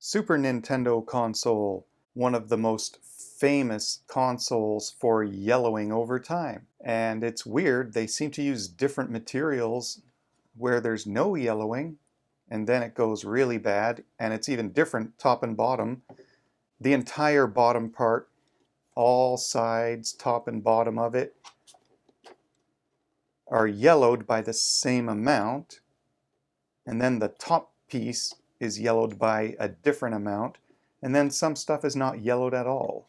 Super Nintendo console, one of the most famous consoles for yellowing over time. And it's weird, they seem to use different materials where there's no yellowing, and then it goes really bad, and it's even different top and bottom. The entire bottom part, all sides, top and bottom of it, are yellowed by the same amount, and then the top piece is yellowed by a different amount, and then some stuff is not yellowed at all.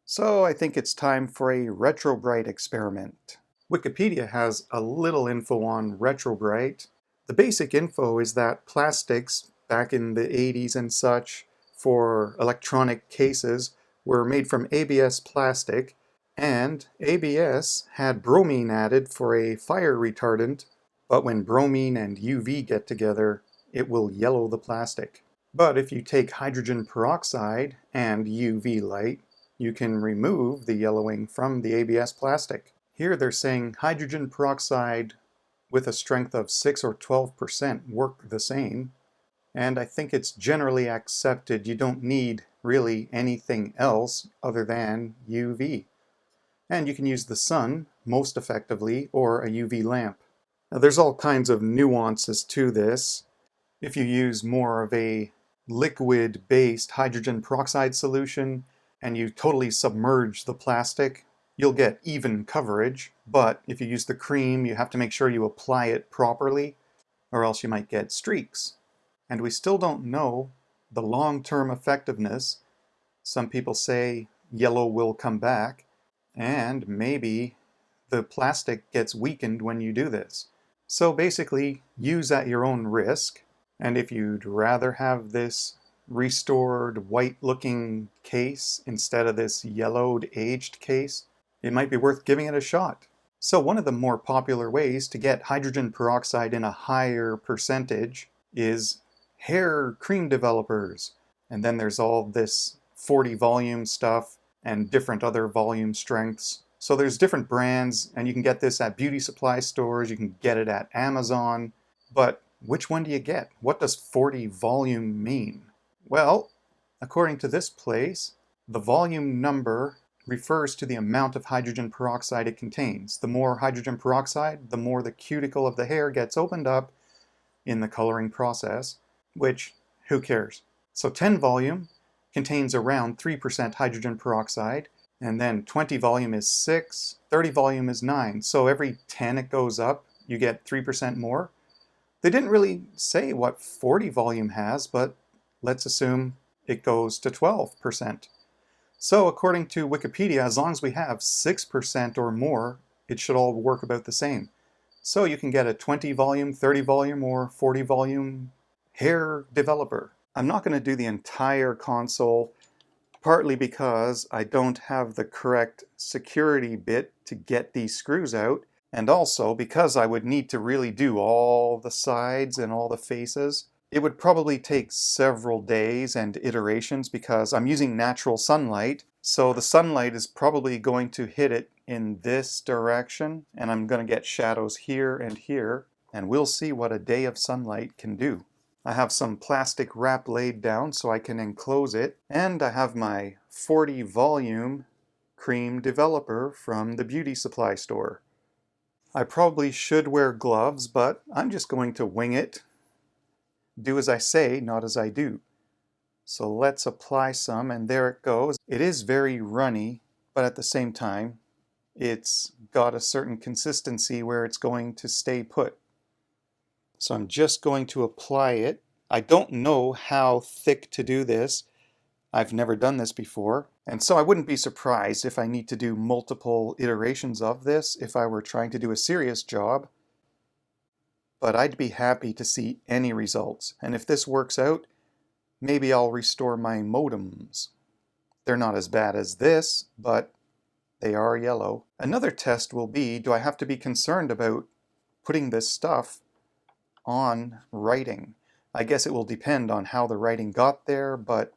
So I think it's time for a Retrobright experiment. Wikipedia has a little info on Retrobright. The basic info is that plastics back in the 80s and such for electronic cases were made from ABS plastic, and ABS had bromine added for a fire retardant, but when bromine and UV get together, it will yellow the plastic. But if you take hydrogen peroxide and UV light, you can remove the yellowing from the ABS plastic. Here they're saying hydrogen peroxide with a strength of 6 or 12% work the same, and I think it's generally accepted you don't need really anything else other than UV. And you can use the sun most effectively or a UV lamp. Now there's all kinds of nuances to this. If you use more of a liquid-based hydrogen peroxide solution and you totally submerge the plastic, you'll get even coverage. But if you use the cream, you have to make sure you apply it properly, or else you might get streaks. And we still don't know the long-term effectiveness. Some people say yellow will come back, and maybe the plastic gets weakened when you do this. So basically, use at your own risk. And if you'd rather have this restored white-looking case instead of this yellowed aged case, it might be worth giving it a shot. So one of the more popular ways to get hydrogen peroxide in a higher percentage is hair cream developers. And then there's all this 40 volume stuff and different other volume strengths. So there's different brands, and you can get this at beauty supply stores, you can get it at Amazon, but which one do you get? What does 40 volume mean? Well, according to this place, the volume number refers to the amount of hydrogen peroxide it contains. The more hydrogen peroxide, the more the cuticle of the hair gets opened up in the coloring process, which, who cares? So 10 volume contains around 3% hydrogen peroxide, and then 20 volume is 6, 30 volume is 9. So every 10 it goes up, you get 3% more. They didn't really say what 40 volume has, but let's assume it goes to 12%. So according to Wikipedia, as long as we have 6% or more, it should all work about the same. So you can get a 20 volume, 30 volume, or 40 volume hair developer. I'm not going to do the entire console, partly because I don't have the correct security bit to get these screws out, and also because I would need to really do all the sides and all the faces. It would probably take several days and iterations because I'm using natural sunlight, so the sunlight is probably going to hit it in this direction, and I'm going to get shadows here and here, and we'll see what a day of sunlight can do. I have some plastic wrap laid down so I can enclose it, and I have my 40 volume cream developer from the beauty supply store. I probably should wear gloves, but I'm just going to wing it. Do as I say, not as I do. So let's apply some, and there it goes. It is very runny, but at the same time, it's got a certain consistency where it's going to stay put. So I'm just going to apply it. I don't know how thick to do this. I've never done this before, and so I wouldn't be surprised if I need to do multiple iterations of this if I were trying to do a serious job. But I'd be happy to see any results, and if this works out, maybe I'll restore my modems. They're not as bad as this, but they are yellow. Another test will be, do I have to be concerned about putting this stuff on writing? I guess it will depend on how the writing got there, but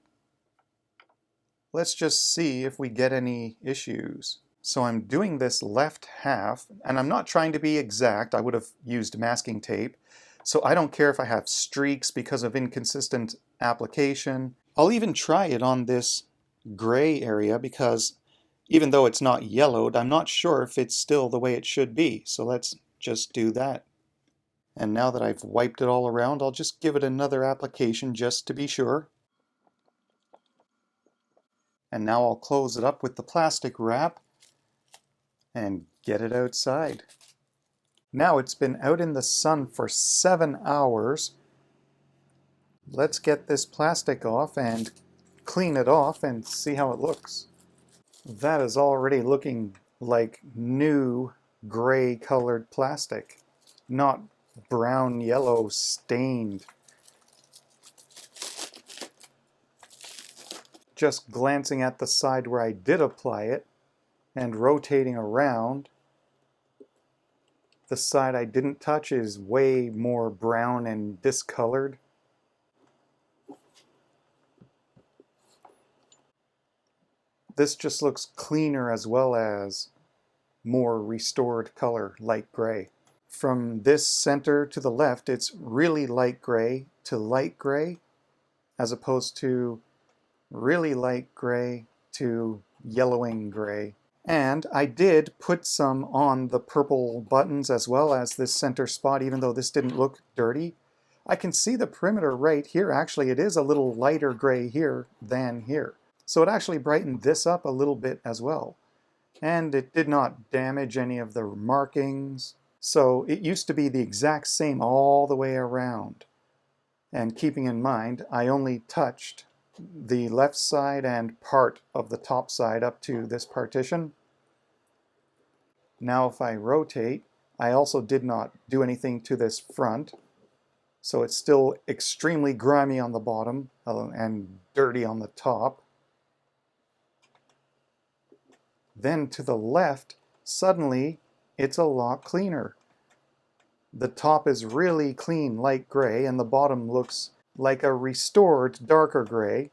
let's just see if we get any issues. So I'm doing this left half, and I'm not trying to be exact. I would have used masking tape. So I don't care if I have streaks because of inconsistent application. I'll even try it on this gray area because even though it's not yellowed, I'm not sure if it's still the way it should be. So let's just do that. And now that I've wiped it all around, I'll just give it another application just to be sure. And now I'll close it up with the plastic wrap and get it outside. Now it's been out in the sun for 7 hours. Let's get this plastic off and clean it off and see how it looks. That is already looking like new gray colored plastic, not brown yellow stained. Just glancing at the side where I did apply it and rotating around, the side I didn't touch is way more brown and discolored. This just looks cleaner as well as more restored color, light gray. From this center to the left, it's really light gray to light gray, as opposed to really light gray to yellowing gray. And I did put some on the purple buttons as well as this center spot, even though this didn't look dirty. I can see the perimeter right here. Actually, it is a little lighter gray here than here. So it actually brightened this up a little bit as well. And it did not damage any of the markings. So it used to be the exact same all the way around. And keeping in mind, I only touched the left side and part of the top side up to this partition. Now if I rotate, I also did not do anything to this front. So it's still extremely grimy on the bottom and dirty on the top. Then to the left, suddenly it's a lot cleaner. The top is really clean light gray and the bottom looks like a restored darker gray,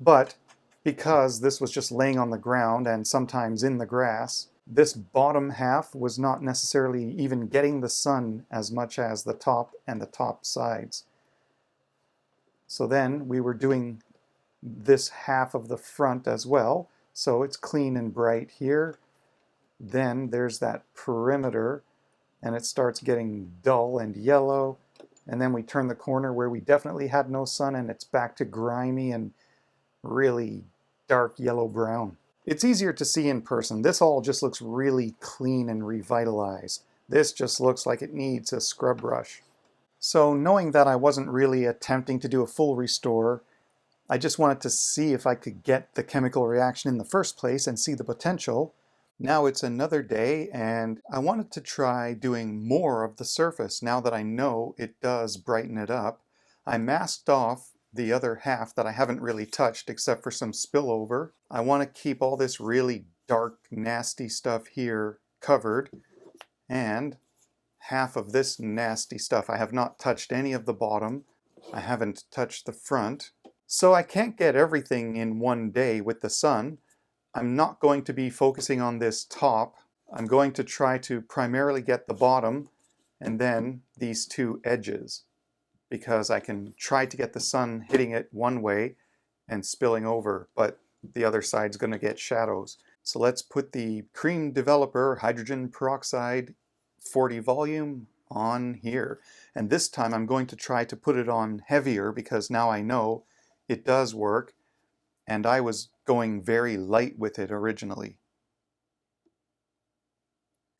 but because this was just laying on the ground and sometimes in the grass, this bottom half was not necessarily even getting the sun as much as the top and the top sides. So then we were doing this half of the front as well, so it's clean and bright here. Then there's that perimeter and it starts getting dull and yellow, and then we turn the corner where we definitely had no sun and it's back to grimy and really dark yellow brown. It's easier to see in person. This all just looks really clean and revitalized. This just looks like it needs a scrub brush. So knowing that I wasn't really attempting to do a full restore, I just wanted to see if I could get the chemical reaction in the first place and see the potential. Now it's another day and I wanted to try doing more of the surface now that I know it does brighten it up. I masked off the other half that I haven't really touched except for some spillover. I want to keep all this really dark, nasty stuff here covered, and half of this nasty stuff. I have not touched any of the bottom. I haven't touched the front. So I can't get everything in one day with the sun. I'm not going to be focusing on this top. I'm going to try to primarily get the bottom and then these two edges, because I can try to get the sun hitting it one way and spilling over, but the other side's going to get shadows. So let's put the Creme Developer Hydrogen Peroxide 40 volume on here. And this time I'm going to try to put it on heavier because now I know it does work, and I was going very light with it originally.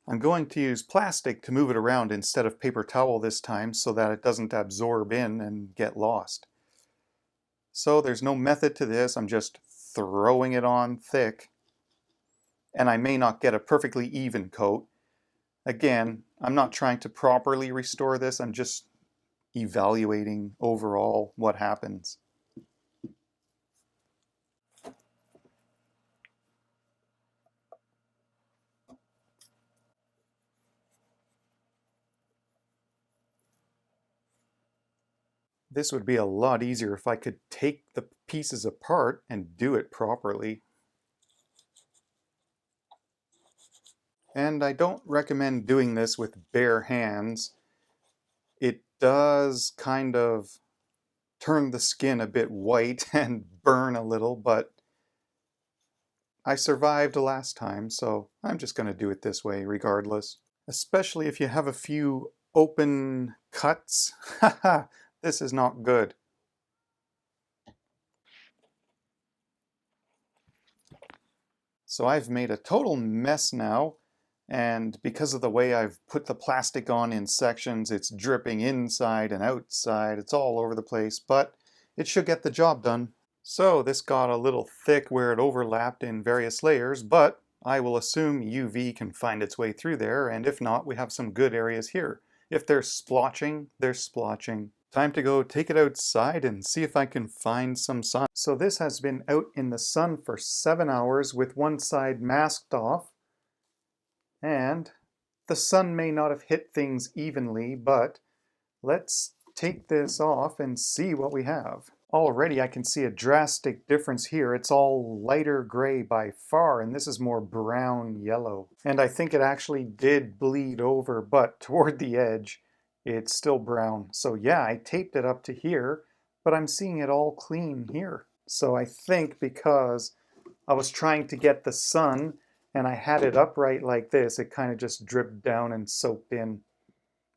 I'm going to use plastic to move it around instead of paper towel this time so that it doesn't absorb in and get lost. So there's no method to this, I'm just throwing it on thick. And I may not get a perfectly even coat. Again, I'm not trying to properly restore this, I'm just evaluating overall what happens. This would be a lot easier if I could take the pieces apart and do it properly. And I don't recommend doing this with bare hands. It does kind of turn the skin a bit white and burn a little, but I survived last time, so I'm just going to do it this way regardless. Especially if you have a few open cuts. Haha, this is not good. So I've made a total mess now, and because of the way I've put the plastic on in sections, it's dripping inside and outside. It's all over the place, but it should get the job done. So this got a little thick where it overlapped in various layers, but I will assume UV can find its way through there, and if not, we have some good areas here. If there's splotching, there's splotching. Time to go take it outside and see if I can find some sun. So this has been out in the sun for 7 hours with one side masked off, and the sun may not have hit things evenly, but let's take this off and see what we have. Already I can see a drastic difference here. It's all lighter gray by far, and this is more brown yellow. And I think it actually did bleed over, but toward the edge, it's still brown. So yeah, I taped it up to here, but I'm seeing it all clean here. So I think because I was trying to get the sun and I had it upright like this, it kind of just dripped down and soaked in.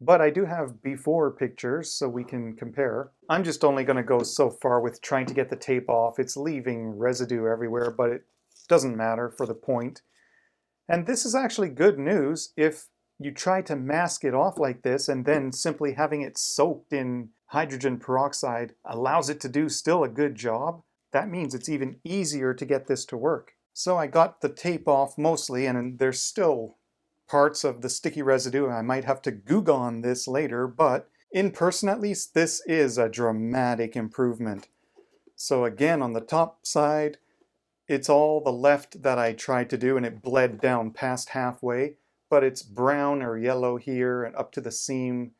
But I do have before pictures so we can compare. I'm just only going to go so far with trying to get the tape off. It's leaving residue everywhere, but it doesn't matter for the point. And this is actually good news. If you try to mask it off like this and then simply having it soaked in hydrogen peroxide allows it to do still a good job, that means it's even easier to get this to work. So I got the tape off mostly, and there's still parts of the sticky residue. I might have to Goo Gone this later, but in person at least, this is a dramatic improvement. So again, on the top side, it's all the left that I tried to do, and it bled down past halfway, but it's brown or yellow here and up to the seam,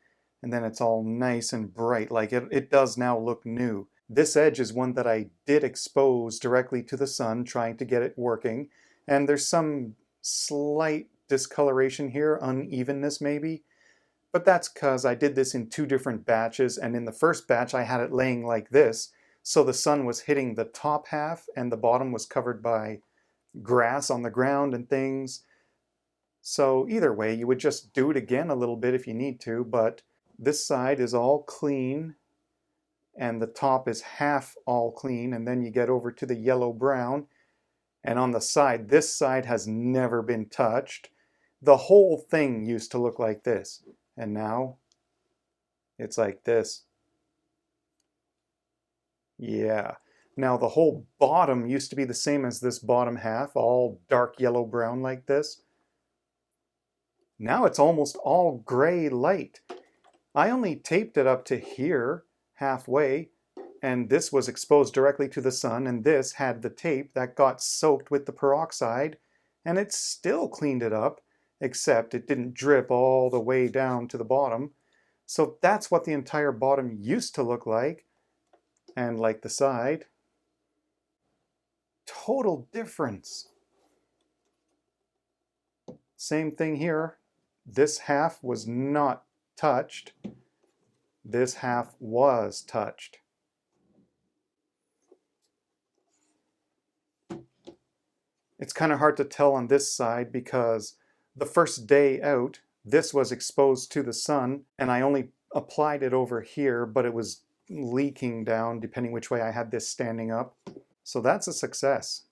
and then it's all nice and bright, like it does now look new. This edge is one that I did expose directly to the sun, trying to get it working, and there's some slight discoloration here, unevenness maybe, but that's because I did this in 2 different batches, and in the first batch I had it laying like this, so the sun was hitting the top half and the bottom was covered by grass on the ground and things. So either way, you would just do it again a little bit if you need to, but this side is all clean and the top is half all clean, and then you get over to the yellow brown, and on the side, this side has never been touched. The whole thing used to look like this, and now it's like this. Yeah. Now the whole bottom used to be the same as this bottom half, all dark yellow brown like this. Now it's almost all gray light. I only taped it up to here, halfway, and this was exposed directly to the sun, and this had the tape that got soaked with the peroxide, and it still cleaned it up, except it didn't drip all the way down to the bottom. So that's what the entire bottom used to look like, and like the side. Total difference. Same thing here. This half was not touched. This half was touched. It's kind of hard to tell on this side because the first day out, this was exposed to the sun, and I only applied it over here, but it was leaking down depending which way I had this standing up. So that's a success.